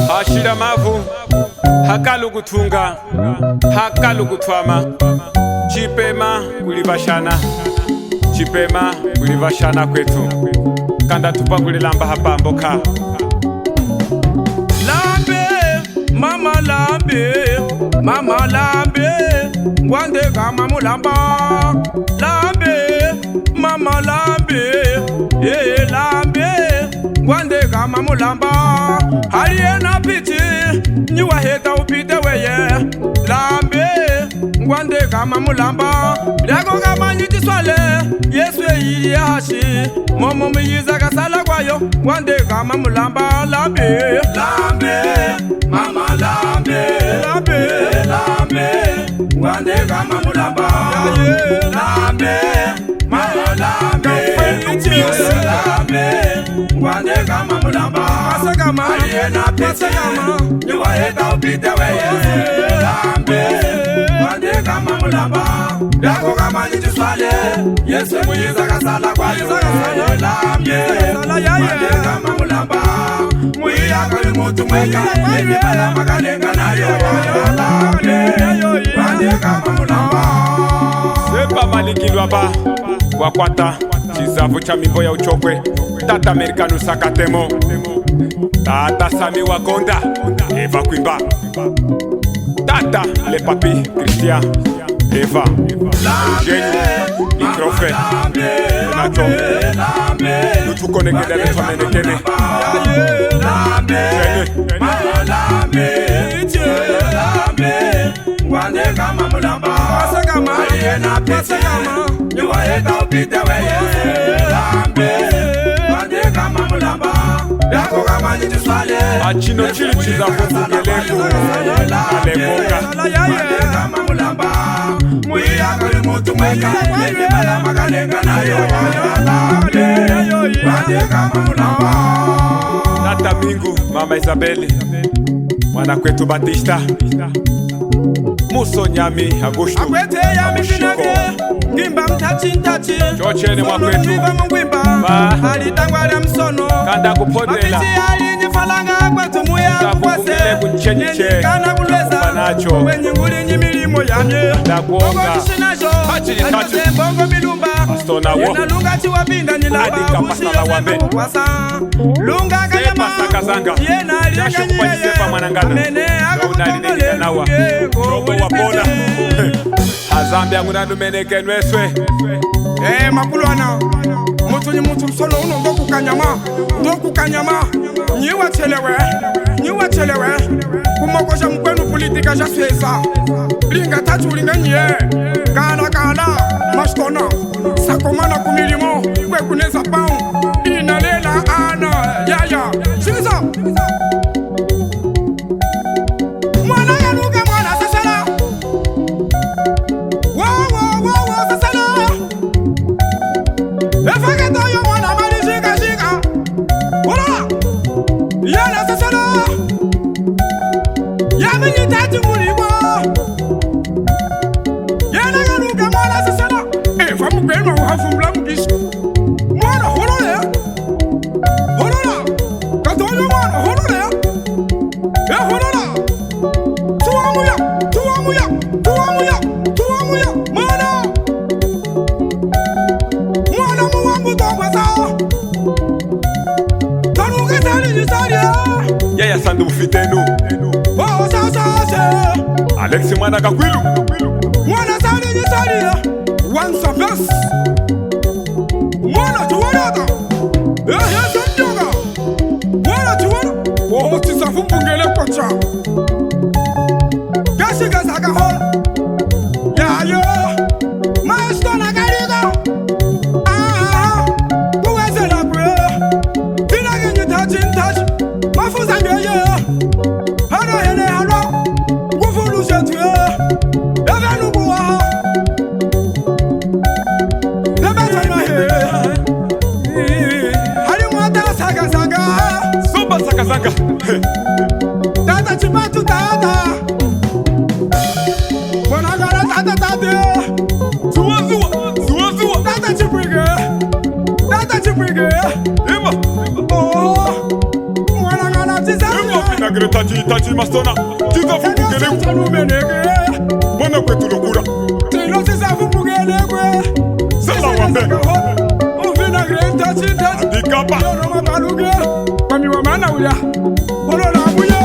hashira mavu hakalugutunga hakalugutwama chipema kulivashana kwetu kanda tupa kulilamba hapamboka lambe mama lambe ngwande kama mulamba lambe mama lambe lambe ngwande kama mulamba haliena piti nyuwa heta upite weye lambe ngwande kama mulamba lyako kama nyitiswale yesu eyili hashi momo miyiza kasala kwayo ngwande kama mulamba lambe mama lambe ngwande kama mulamba lambe mama lambe ngwande kama mulamba aliena pete nyuwa heta upite weye lambe ngwande kama mulamba lyako kama nyitiswale yesu muyiza kasala kwayo lambe ngwande kama mulamba muyiyako limutu mweka yemibala makalenga nayo lambe ngwande kama mulamba sepa malikilwa ba wakwata chizavu cha mimbo ya uchokwe tata amerikanu sakatemo tata sami wakonda eva kwimba tata le papi Christian eva Eugênio microfe nacho nutukonekele netonenekene ngwande kama mulamba aliena pete nyuwa heta upite weye lambe ngwande kama mulamba lyako kama nyitiswale achino chili chizavu mbugeleko alemoka ngwande kama mulamba muyiyako limutu mweka yemibala makalenga nayo lambe ngwande kama mulamba tata mingu mama Isabeli mwana kwetu Batista muso nyami Agusto akwete ya mifinage ngimba mtachi chochene mwakwetu ba alitangwa lya msono kanda kupodela mapiti alinyifalanga kwetu muya kukwase kana kulweza nacho wenye nguli nyimilimo yamye ndakuonga hachini bongo milumba astona wo yena lunga chiwapinda nilaba kapasala wambe kwasa lunga kanyama kazanga yena alianga nyeye amene akakongole nawa robo wapona azambia ngunanumeneke nweswe makulwana mutu ni mutu msono uno ndokukanyama nyiwachelewe kumokosha mkwenu politika jasweza linga tatu linga nye kala mastona sakomana kumilimo kwekuneza pau inalela ana yaya shikiza mwana yaluka mwana sasala wo sasala efaketa yo mwana mali shika wala yana sasala yamenyi tatu mulimo yana yaluka mwana sasala efa mkwenu uhafumbula mukisi mwana holola katoyo mwana holola tuwamuya mwana muwangu tongwasa tanukitalijisalia yaya sandu mfitenu sasase Alexi mwana kakwilu mwana salijisalia wansafes mwana tuwanaka ehesenjoga mwana tuwana wohotisafu mbungele kocha gasigazaka hola yayo maestona kaliga kuwezela kwe tinagenyitachi mafuzangeye hano hele hano ngufulushetue evenubuwaha evetanahe halimwata sagazaga soba sakazanga tata chimatu tata bonagara tata tate zuwa tata chipwige Ema oh mwanangana tisa Finagre tachi mastona. Tiza fupugele. Tanumenege. Bona kwetu lokura. Tilo sisa fupugele. Sala wambe. Finagre tachi. Dikapa. Yoroma baluge. Mami wa mana uya. Holola muya.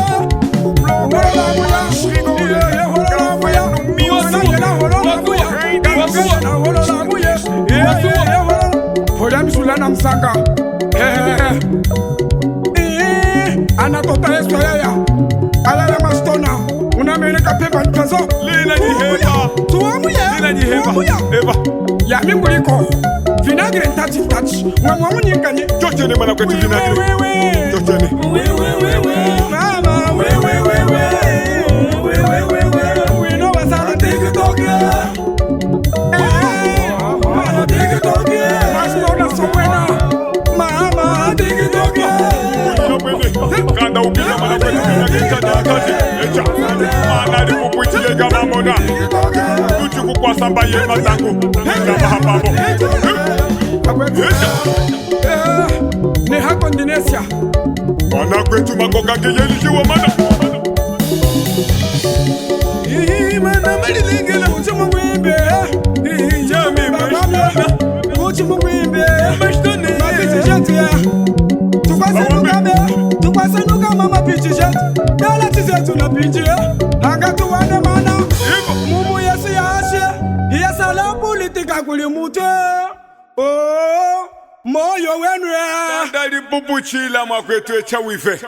Holola muya. Holola muya. Holola muya. Holola msulana msanga. Anatota yesu yaya. Alala mastona. Unameleka pepa nikazo. Lina jiheba. Tuwamuya. Lina jiheba. Eva. Ya mimbuliko. Vinagre tachi. Mwamu nyinganye. Chochene mana kwetu vinagre. Chochene. Mama. We know what's on the TikTok. Mama TikTok. Mastona sowena. Mama TikTok. Kanda upila mana kwetu vinagre tachi. Echa. Mana di kukuichile kama mona. Tuchu kukwasa mbaye matangu. Kama hapabo. Ne hako Indonesia. Mana kwetu magoka kiyeli jiwa mana. Mana malilingela uchuma mwimbe. Jami mashana. Uchuma mwimbe. Mashtone. Mapichi jeti ya. Tukwase nuka mama pichi jeti. Dala tizetu na pichi ya. Hanga tuwane mana. Mumu yesi ya ashe. Yesa la politika kuli mute. Oh. Moyo wenu ya. Kanda li bubu chila mwa kwetu echa wife.